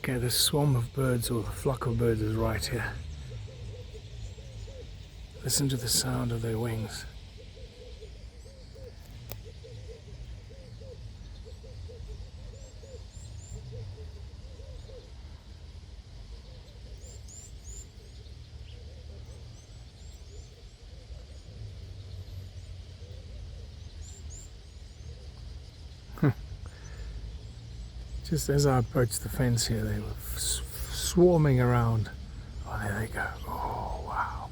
Okay, the swarm of birds or the flock of birds is right here. Listen to the sound of their wings. Just as I approached the fence here, they were swarming around. Oh, there they go. Oh, wow.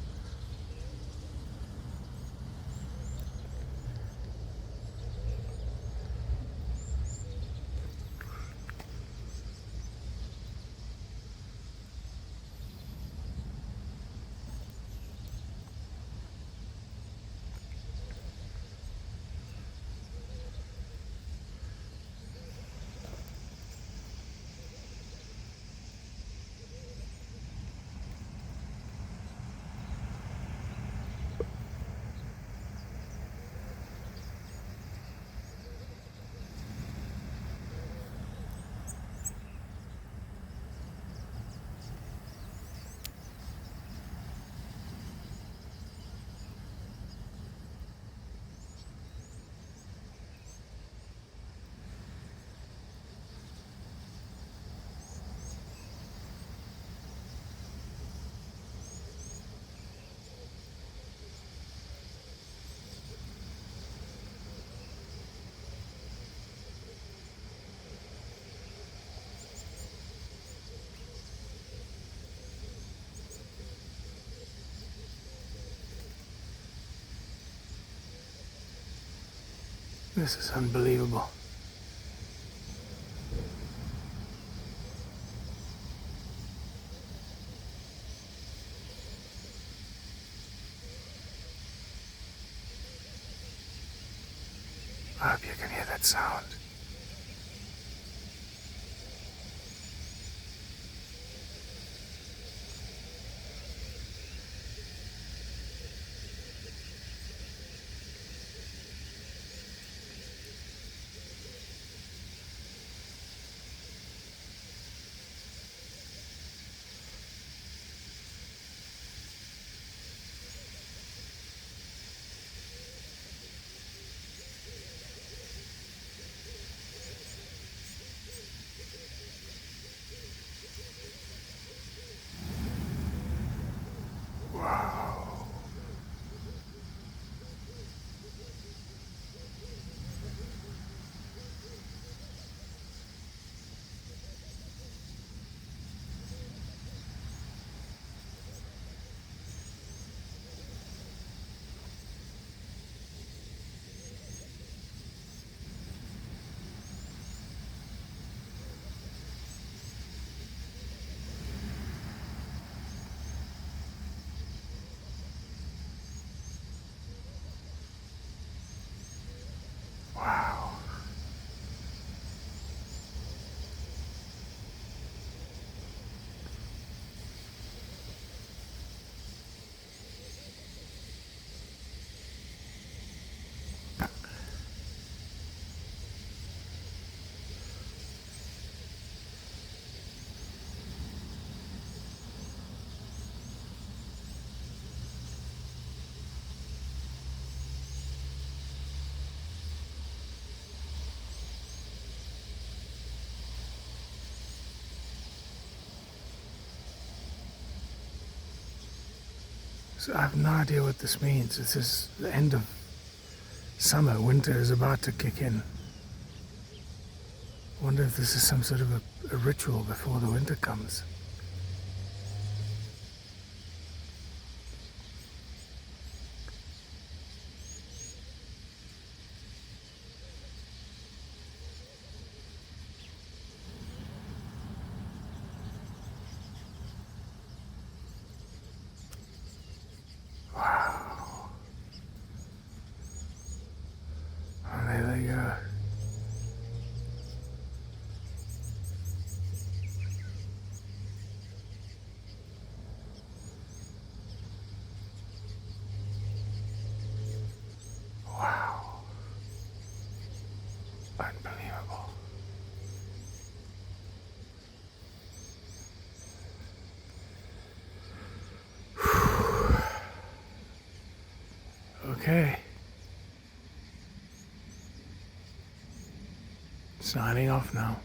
This is unbelievable. I hope you can hear that sound. Wow. Wow. So I have no idea what this means. This is the end of summer. Winter is about to kick in. I wonder if this is some sort of a ritual before the winter comes. Wow. Oh, there they go. Okay. Signing off now.